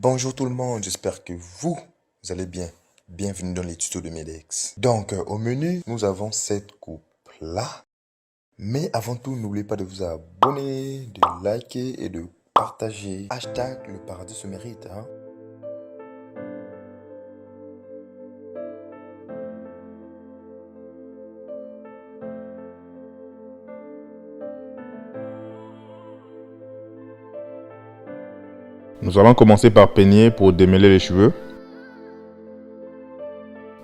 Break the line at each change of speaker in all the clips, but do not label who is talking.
Bonjour tout le monde, j'espère que vous allez bien. Bienvenue dans les tutos de Medex. Donc, au menu, nous avons cette coupe-là. Mais avant tout, n'oubliez pas de vous abonner, de liker et de partager. Hashtag le paradis se mérite, hein.
Nous allons commencer par peigner pour démêler les cheveux.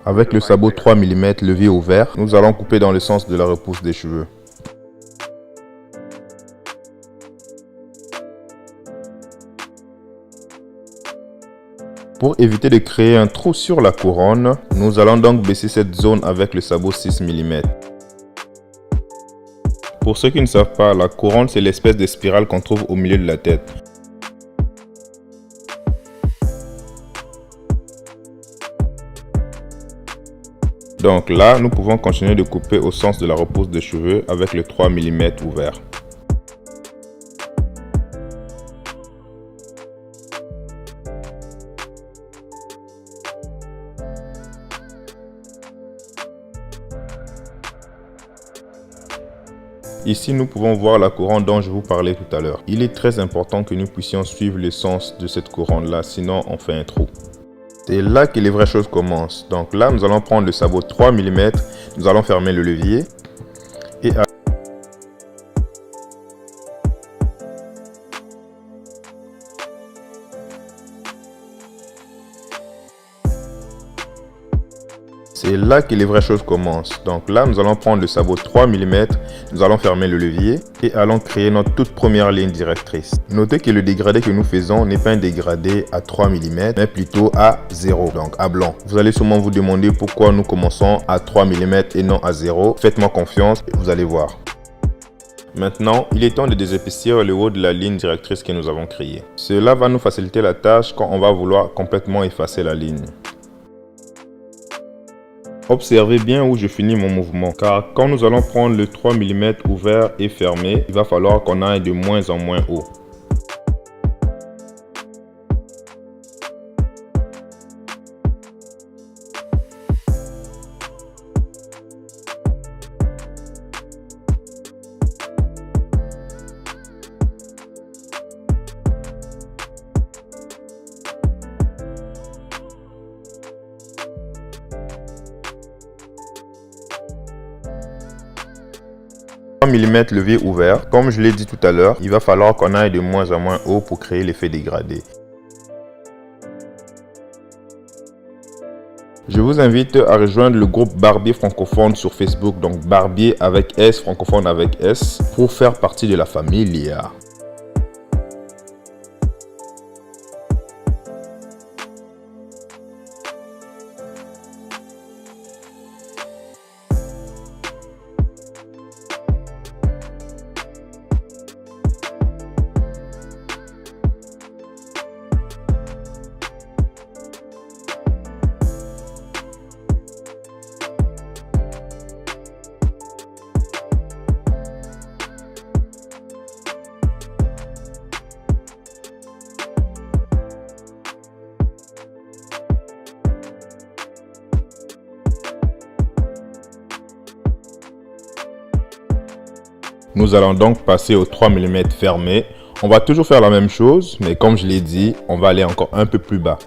Avec le sabot 3 mm levier ouvert, nous allons couper dans le sens de la repousse des cheveux. Pour éviter de créer un trou sur la couronne, nous allons donc baisser cette zone avec le sabot 6 mm. Pour ceux qui ne savent pas, la couronne c'est l'espèce de spirale qu'on trouve au milieu de la tête. Donc là, nous pouvons continuer de couper au sens de la repousse des cheveux avec le 3 mm ouvert. Ici, nous pouvons voir la couronne dont je vous parlais tout à l'heure. Il est très important que nous puissions suivre le sens de cette couronne-là, sinon on fait un trou. C'est là que les vraies choses commencent. Donc là, nous allons prendre le sabot 3 mm, nous allons fermer le levier et c'est là que les vraies choses commencent. Donc là, nous allons prendre le sabot 3 mm, nous allons fermer le levier et allons créer notre toute première ligne directrice. Notez que le dégradé que nous faisons n'est pas un dégradé à 3 mm, mais plutôt à 0, donc à blanc. Vous allez sûrement vous demander pourquoi nous commençons à 3 mm et non à 0. Faites-moi confiance et vous allez voir. Maintenant, il est temps de désépaissir le haut de la ligne directrice que nous avons créée. Cela va nous faciliter la tâche quand on va vouloir complètement effacer la ligne. Observez bien où je finis mon mouvement, car quand nous allons prendre le 3 mm ouvert et fermé, il va falloir qu'on aille de moins en moins haut. Mm levier ouvert, comme je l'ai dit tout à l'heure, il va falloir qu'on aille de moins en moins haut pour créer l'effet dégradé. Je vous invite à rejoindre le groupe Barbier francophone sur Facebook, donc Barbier avec S, francophone avec S, pour faire partie de la famille. Nous allons donc passer au 3 mm fermé. On va toujours faire la même chose, mais comme je l'ai dit, on va aller encore un peu plus bas.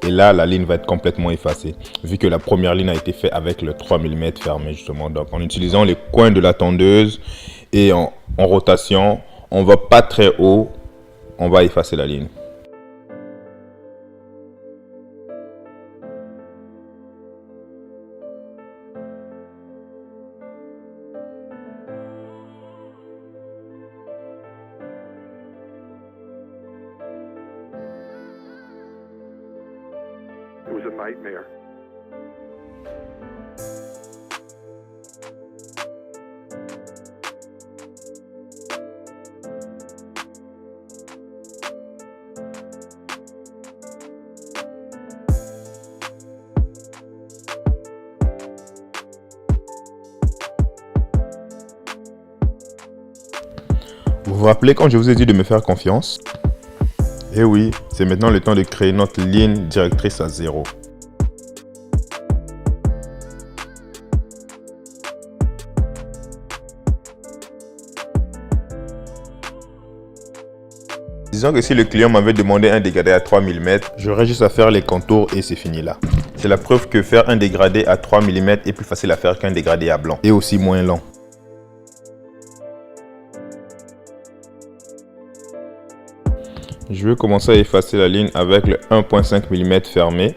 Et là, la ligne va être complètement effacée, vu que la première ligne a été faite avec le 3 mm fermé justement. Donc en utilisant les coins de la tondeuse et en rotation, on va pas très haut, on va effacer la ligne.
It was a nightmare.
Vous vous rappelez quand je vous ai dit de me faire confiance? Et oui, c'est maintenant le temps de créer notre ligne directrice à 0. Disons que si le client m'avait demandé un dégradé à 3 mm, j'aurais juste à faire les contours et c'est fini là. C'est la preuve que faire un dégradé à 3 mm est plus facile à faire qu'un dégradé à blanc. Et aussi moins lent. Je vais commencer à effacer la ligne avec le 1.5 mm fermé.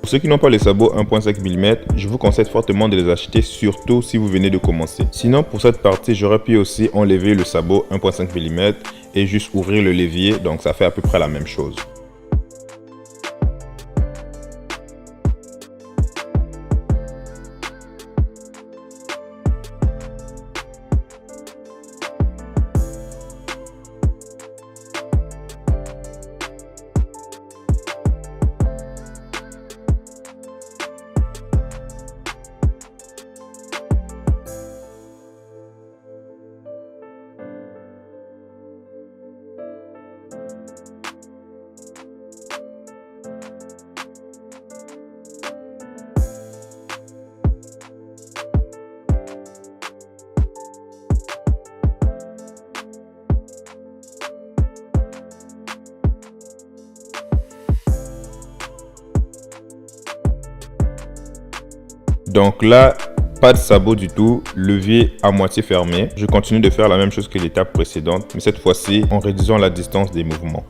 Pour ceux qui n'ont pas les sabots 1.5 mm, je vous conseille fortement de les acheter, surtout si vous venez de commencer. Sinon, pour cette partie, j'aurais pu aussi enlever le sabot 1.5 mm et juste ouvrir le levier, donc ça fait à peu près la même chose. Donc là, pas de sabot du tout, levier à moitié fermé. Je continue de faire la même chose que l'étape précédente, mais cette fois-ci en réduisant la distance des mouvements.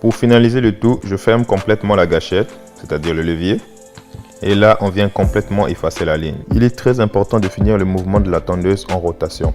Pour finaliser le tout, je ferme complètement la gâchette, c'est-à-dire le levier. Et là, on vient complètement effacer la ligne. Il est très important de finir le mouvement de la tondeuse en rotation.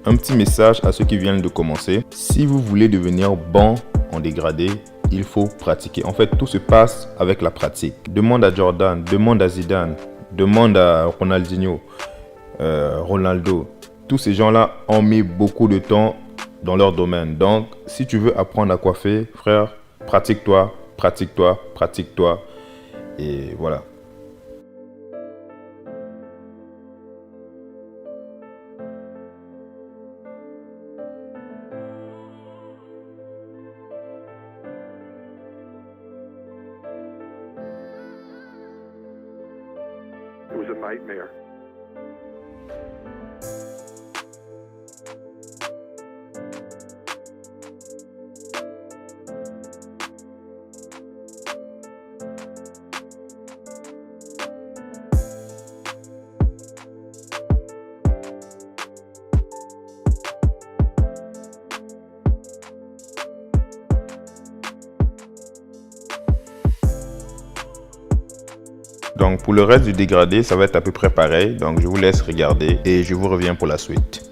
Un petit message à ceux qui viennent de commencer. Si vous voulez devenir bon en dégradé, il faut pratiquer. En fait, tout se passe avec la pratique. Demande à Jordan, demande à Zidane, demande à Ronaldinho, Ronaldo. Tous ces gens-là ont mis beaucoup de temps dans leur domaine. Donc, si tu veux apprendre à coiffer, frère, pratique-toi, pratique-toi, pratique-toi. Et voilà.
It was a nightmare.
Donc pour le reste du dégradé, ça va être à peu près pareil. Donc je vous laisse regarder et je vous reviens pour la suite.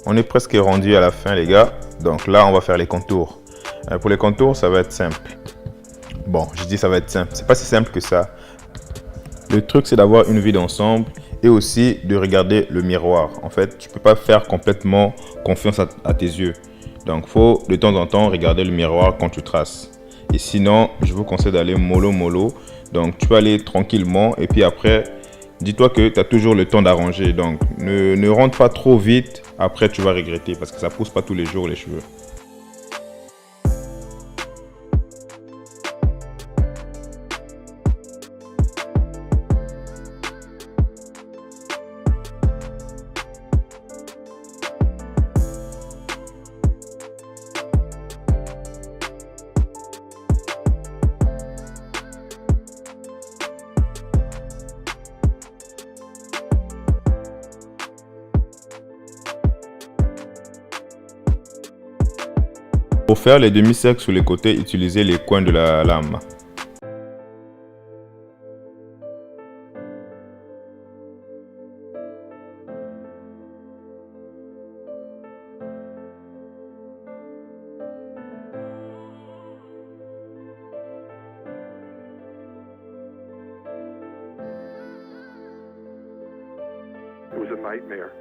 on est presque rendu à la fin les gars. Donc là on va faire les contours. Pour les contours ça va être simple. Bon, je dis ça va être simple, c'est pas si simple que ça. Le truc c'est d'avoir une vue d'ensemble et aussi de regarder le miroir. En fait, tu peux pas faire complètement confiance à tes yeux. Donc faut de temps en temps regarder le miroir quand tu traces. Et sinon, je vous conseille d'aller mollo. Donc tu peux aller tranquillement et puis après, dis-toi que tu as toujours le temps d'arranger. Donc ne rentre pas trop vite, après tu vas regretter parce que ça pousse pas tous les jours les cheveux. Pour faire les demi-cercles sur les côtés, utilisez les coins de la lame.
It was a nightmare.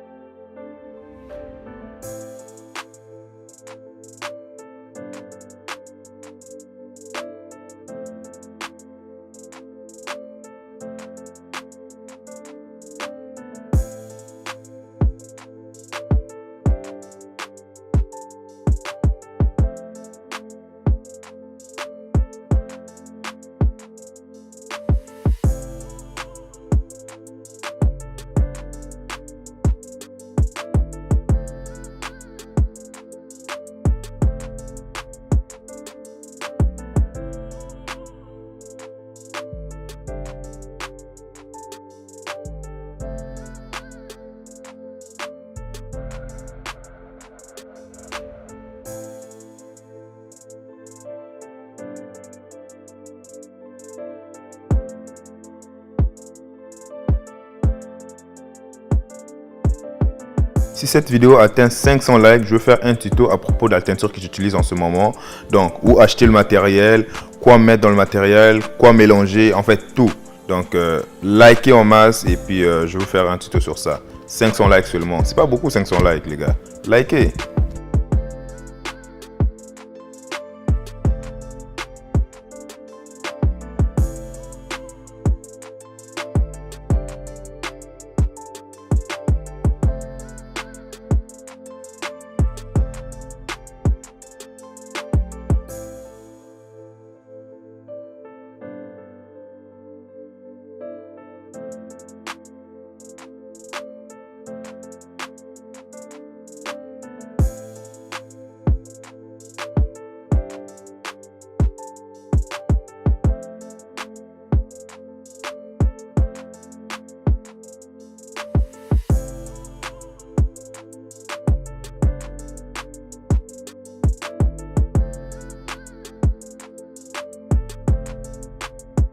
Si cette vidéo atteint 500 likes, je vais faire un tuto à propos de la teinture que j'utilise en ce moment. Donc, où acheter le matériel, quoi mettre dans le matériel, quoi mélanger, en fait tout. Donc, likez en masse et puis je vais vous faire un tuto sur ça. 500 likes seulement. C'est pas beaucoup 500 likes les gars. Likez.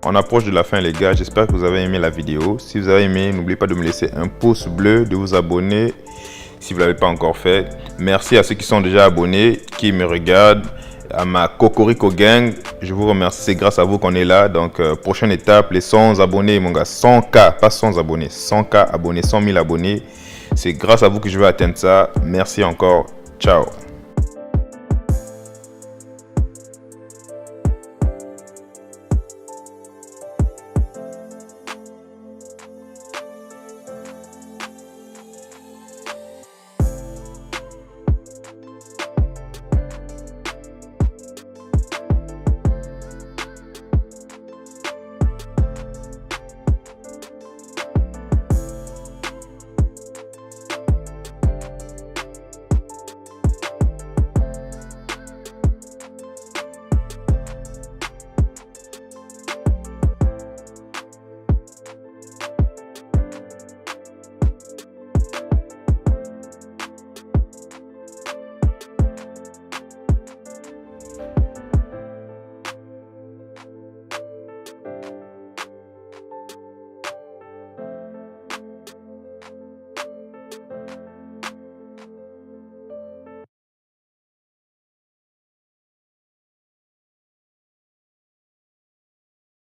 On approche de la fin les gars, j'espère que vous avez aimé la vidéo. Si vous avez aimé, n'oubliez pas de me laisser un pouce bleu, de vous abonner si vous ne l'avez pas encore fait. Merci à ceux qui sont déjà abonnés, qui me regardent, à ma Cocorico Gang. Je vous remercie, c'est grâce à vous qu'on est là. Donc prochaine étape, les 100 abonnés mon gars, 100K, pas 100 abonnés, 100K abonnés, 100 000 abonnés. C'est grâce à vous que je vais atteindre ça. Merci encore, ciao.